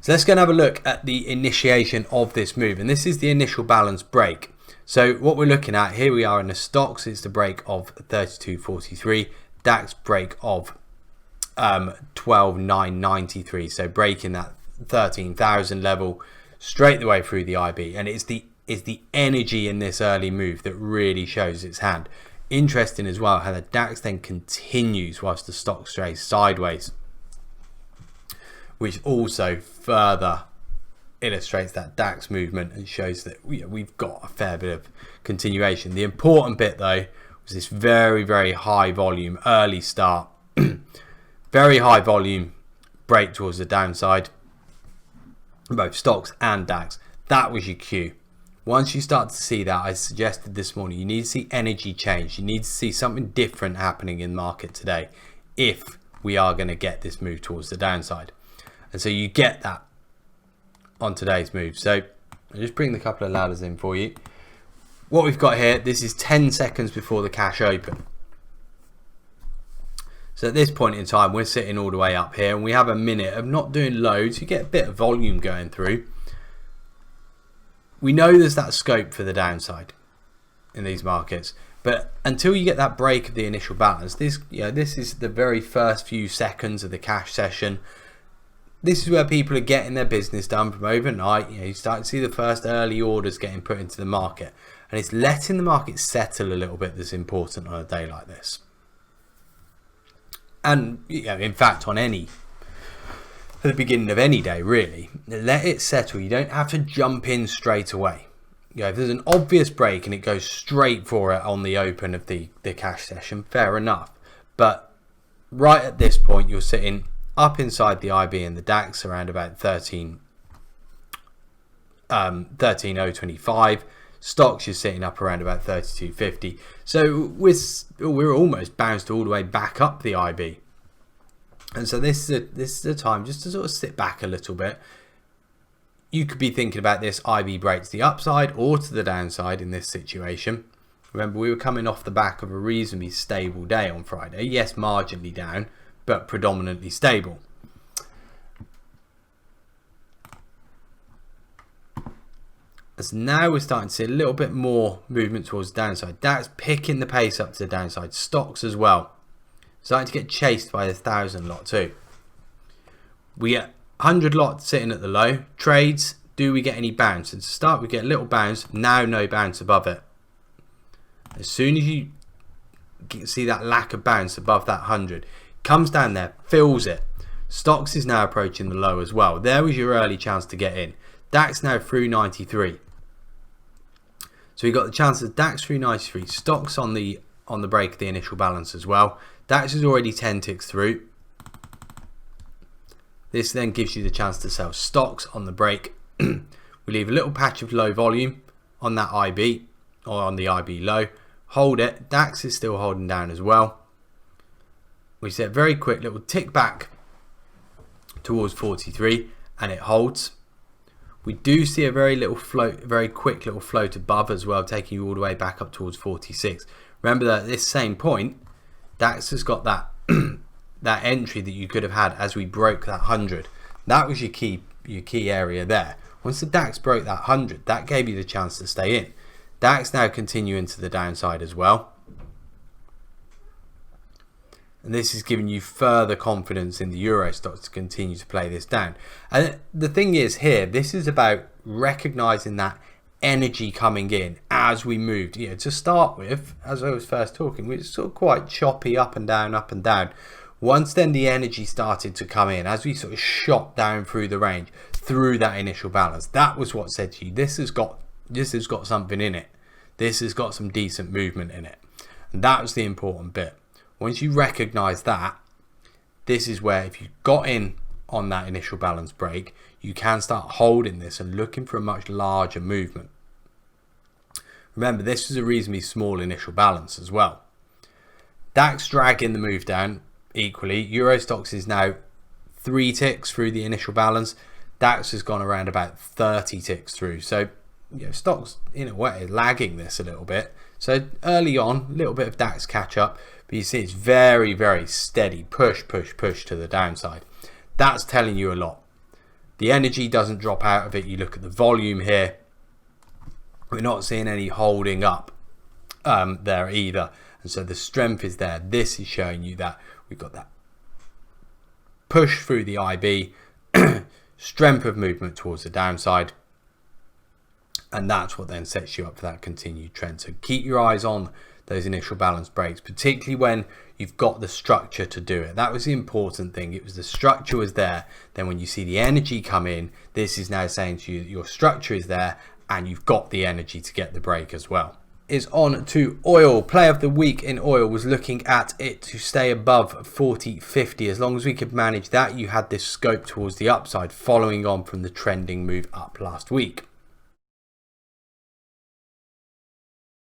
So let's go and have a look at the initiation of this move. And this is the initial balance break. So what we're looking at, here we are in the stocks, it's the break of 32.43, DAX break of 12.993. So breaking that 13,000 level straight the way through the IB. And it's the energy in this early move that really shows its hand. Interesting as well how the DAX then continues whilst the stock stays sideways, which also further illustrates that DAX movement and shows that we've got a fair bit of continuation. The important bit though was this very, very high volume early start, very high volume break towards the downside, both stocks and DAX. That was your cue. Once you start to see that, I suggested this morning, you need to see energy change. You need to see something different happening in the market today if we are going to get this move towards the downside. And so you get that on today's move. So I'll just bring the couple of ladders in for you. What we've got here, this is 10 seconds before the cash open. So at this point in time, we're sitting all the way up here and we have a minute of not doing loads. You get a bit of volume going through. We know there's that scope for the downside in these markets, but until you get that break of the initial balance, this is the very first few seconds of the cash session. This is where people are getting their business done from overnight. You start to see the first early orders getting put into the market, and it's letting the market settle a little bit that's important on a day like this. And in fact, at the beginning of any day, really, let it settle. You don't have to jump in straight away. If there's an obvious break and it goes straight for it on the open of the cash session, fair enough. But right at this point, you're sitting up inside the IB and the DAX around about 13,025. Stocks, you're sitting up around about 32.50. So we're almost bounced all the way back up the IB. And so this is a time just to sort of sit back a little bit. You could be thinking about this IB break to the upside or to the downside in this situation. Remember, we were coming off the back of a reasonably stable day on Friday. Yes, marginally down, but predominantly stable. As now we're starting to see a little bit more movement towards the downside. That's picking the pace up to the downside. Stocks as well. Starting to get chased by the 1,000 lot too. We get 100 lot sitting at the low. Trades, do we get any bounce? And to start, we get a little bounce. Now no bounce above it. As soon as you see that lack of bounce above that 100, comes down there, fills it. Stocks is now approaching the low as well. There was your early chance to get in. DAX now through 93. So we got the chance of DAX through 93. Stocks on the break of the initial balance as well. DAX is already 10 ticks through. This then gives you the chance to sell stocks on the break. We leave a little patch of low volume on that IB or on the IB low. Hold it. DAX is still holding down as well. We set a very quick little tick back towards 43 and it holds. We do see a very quick little float above as well, taking you all the way back up towards 46. Remember that at this same point, DAX has got that that entry that you could have had as we broke that 100. That was your key area there. Once the DAX broke that 100, that gave you the chance to stay in. DAX now continuing to the downside as well. And this is giving you further confidence in the Euro stocks to continue to play this down. And the thing is here, this is about recognizing that energy coming in as we moved. To start with, as I was first talking, we were sort of quite choppy up and down, up and down. Once then the energy started to come in, as we sort of shot down through the range, through that initial balance, that was what said to you, this has got something in it. This has got some decent movement in it. And that was the important bit. Once you recognize that, this is where if you got in on that initial balance break, you can start holding this and looking for a much larger movement. Remember, this is a reasonably small initial balance as well. DAX dragging the move down equally. Euro stocks is now 3 ticks through the initial balance. DAX has gone around about 30 ticks through. So stocks in a way lagging this a little bit. So early on, a little bit of DAX catch up, but you see it's very, very steady push to the downside. That's telling you a lot. The energy doesn't drop out of it. You look at the volume here, we're not seeing any holding up there either, and so the strength is there. This is showing you that we've got that push through the IB, strength of movement towards the downside, and that's what then sets you up for that continued trend. So keep your eyes on those initial balance breaks, particularly when you've got the structure to do it. That was the important thing. It was the structure was there. Then when you see the energy come in, this is now saying to you that your structure is there and you've got the energy to get the break as well. Is on to oil. Play of the week in oil was looking at it to stay above 40.50. As long as we could manage that, you had this scope towards the upside, following on from the trending move up last week.